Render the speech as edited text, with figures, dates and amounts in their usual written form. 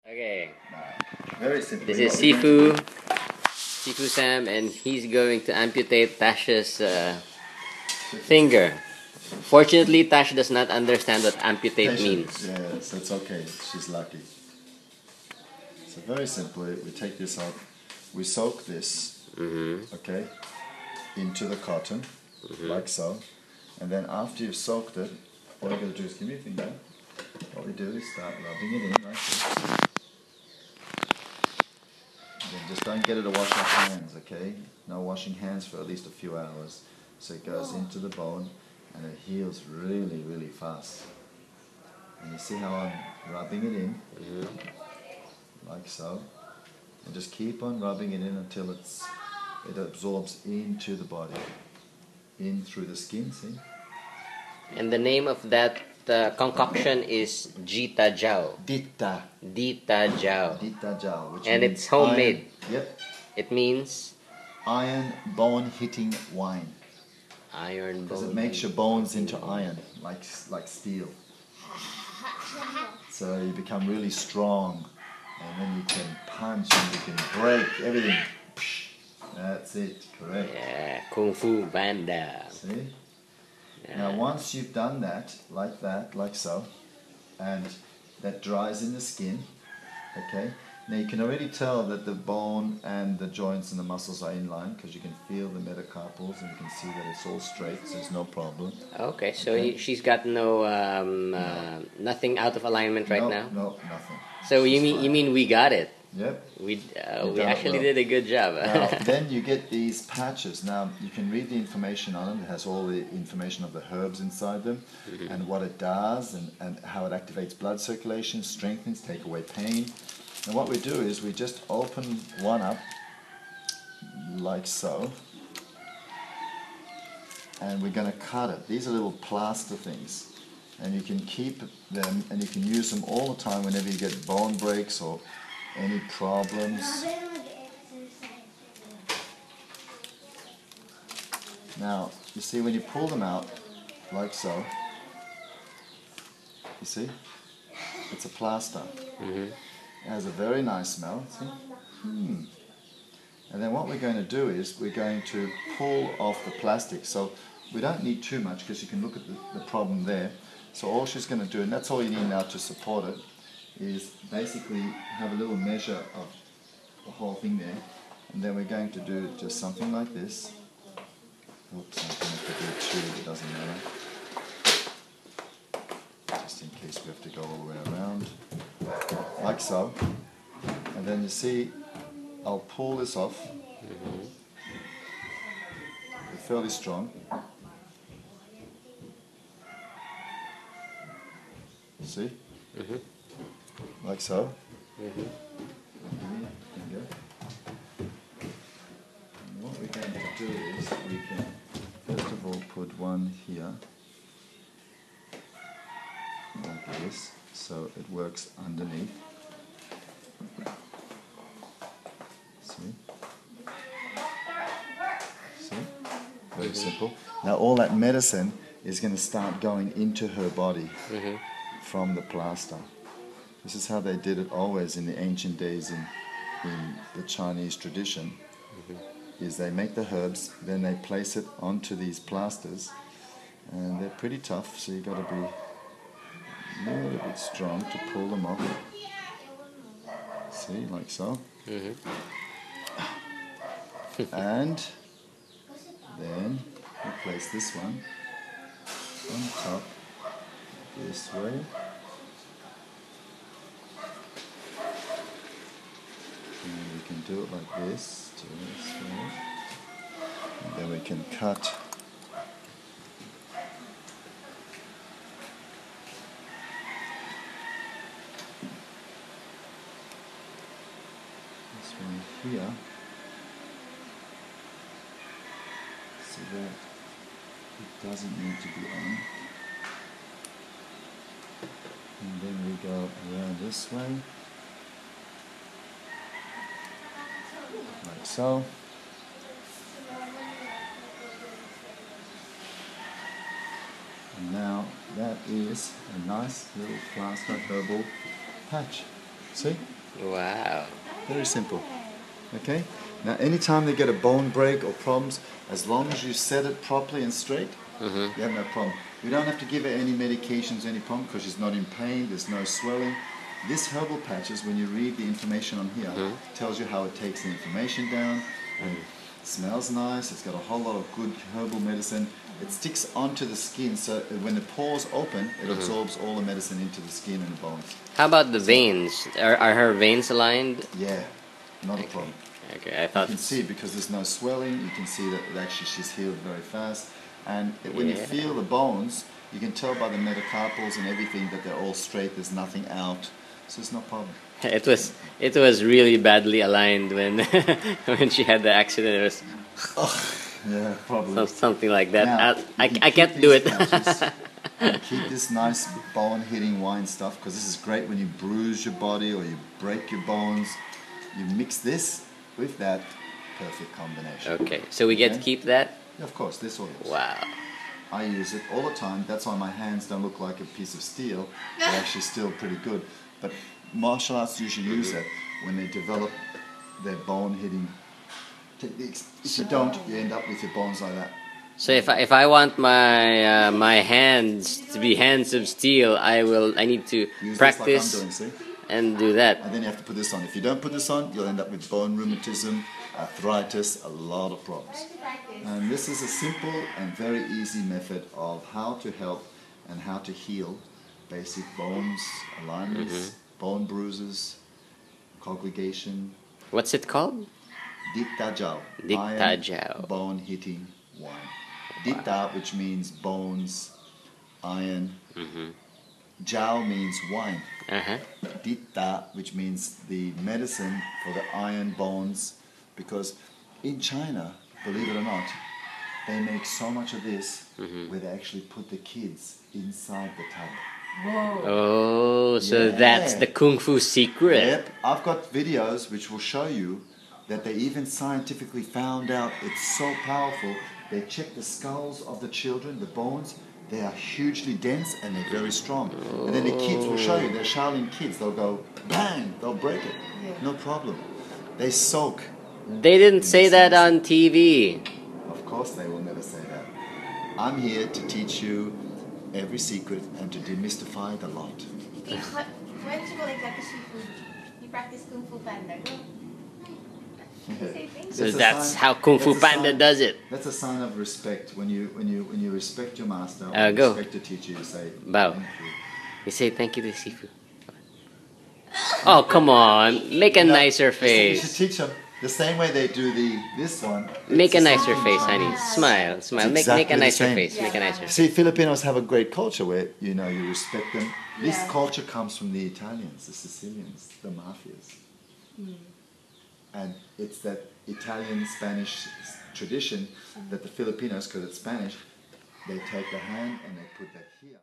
Okay. Very simple. This is Sifu Sam, and he's going to amputate Tasha's finger. Fortunately, Tasha does not understand what amputate means. Yes, that's okay. She's lucky. So very simply, we take this out. We soak this, okay, into the cotton, like so. And then after you've soaked it, all you're going to do is give me a finger. What we do is start rubbing it in like this. Then just don't get it to wash our hands, okay? No washing hands for at least a few hours. So it goes into the bone and it heals really, really fast. And you see how I'm rubbing it in, like so. And just keep on rubbing it in until it absorbs into the body, in through the skin, see? And the name of that concoction is Jita Jiao. Dita Jiao. Jiao. And it's homemade. Iron, yep. It means iron bone hitting wine. Iron bone. Because it makes your bones into iron, like steel. So you become really strong, and then you can punch and you can break everything. That's it, correct. Yeah, Kung Fu Panda. See? Now once you've done that, like so, and that dries in the skin, okay, now you can already tell that the bone and the joints and the muscles are in line because you can feel the metacarpals and you can see that it's all straight, so there's no problem. Okay, so she's got nothing out of alignment right now? No, nothing. So you mean we got it? Yep. We actually did a good job. Now, then you get these patches. Now you can read the information on it. It has all the information of the herbs inside them and what it does and how it activates blood circulation, strengthens, take away pain. And what we do is we just open one up like so, and we're going to cut it. These are little plaster things, and you can keep them and you can use them all the time whenever you get bone breaks or any problems. Now, you see when you pull them out, like so, you see, it's a plaster. It has a very nice smell, see? And then what we're going to do is we're going to pull off the plastic. So we don't need too much because you can look at the problem there. So all she's going to do, and that's all you need now to support it, is basically have a little measure of the whole thing there, and then we're going to do just something like this. Oops, I'm going to do two, it doesn't matter. Just in case we have to go all the way around. Like so. And then you see, I'll pull this off. It's fairly strong. See? Like so. And what we're going to do is we can first of all put one here, like this, so it works underneath. See? See? Very simple. Now all that medicine is going to start going into her body from the plaster. This is how they did it always in the ancient days in the Chinese tradition, is they make the herbs, then they place it onto these plasters, and they're pretty tough, so you've got to be a little bit strong to pull them off. See, like so. And then we place this one on top this way. And we can do it like this, to this way. And then we can cut this one here, so that it doesn't need to be on. And then we go around this way. Like so. And now that is a nice little plaster herbal patch. See? Wow. Very simple. Okay? Now, anytime they get a bone break or problems, as long as you set it properly and straight, you have no problem. You don't have to give her any medications, any problem, because she's not in pain, there's no swelling. This herbal patches, when you read the information on here, tells you how it takes the inflammation down, and it smells nice, it's got a whole lot of good herbal medicine. It sticks onto the skin, so when the pores open, it absorbs all the medicine into the skin and the bones. How about the veins? Are her veins aligned? Yeah, not a problem. Okay, I You thought. can see because there's no swelling, you can see that actually she's healed very fast. And when you feel the bones, you can tell by the metacarpals and everything that they're all straight, there's nothing out. So it's no problem. It was really badly aligned when when she had the accident. It was Yeah, probably. something like that. Now, I you can can't keep do these it. patches. And keep this nice bone-hitting wine stuff, because this is great when you bruise your body or you break your bones. You mix this with that, perfect combination. Okay, so we get to Okay? keep that? Yeah, of course, this oil. Wow. I use it all the time. That's why my hands don't look like a piece of steel. They're actually still pretty good. But martial arts usually use that when they develop their bone-hitting techniques. If you don't, you end up with your bones like that. So if I want my my hands to be hands of steel, I need to Use practice this like I'm doing, see? and do that. And then you have to put this on. If you don't put this on, you'll end up with bone rheumatism, arthritis, a lot of problems. And this is a simple and very easy method of how to help and how to heal basic bones, alignments, bone bruises, congregation. What's it called? Dita Dictajao. bone hitting wine. Dita, which means bones, iron. Jiao means wine. Uh-huh. Dita, which means the medicine for the iron bones, because in China, believe it or not, they make so much of this where they actually put the kids inside the tub. Oh, so Yeah. that's the kung fu secret. Yep, I've got videos which will show you that they even scientifically found out it's so powerful. They check the skulls of the children, the bones, they are hugely dense and they're very strong. And then the kids will show you, they're Shaolin kids, they'll go bang, they'll break it. No problem. They soak. They didn't say that on TV. Of course they will never say that. I'm here to teach you every secret and to demystify the lot. Why don't you go like that to seafood? You practice Kung Fu Panda. Go. Say thank you. So that's how Kung Fu Panda does it. That's a sign of respect. When you respect your master, Go. respect the teacher, you say Bow. thank you. You say thank you to seafood. Oh, come on. Make a You know, nicer You should face. teach them the same way they do this one. Make a It's the nicer same face, thing. honey. Smile, smile. Make exactly a the nicer same. face. Make a nicer face. See, Filipinos have a great culture where you respect them. This Yeah. culture comes from the Italians, the Sicilians, the mafias, and it's that Italian Spanish tradition that the Filipinos, because it's Spanish, they take the hand and they put that here.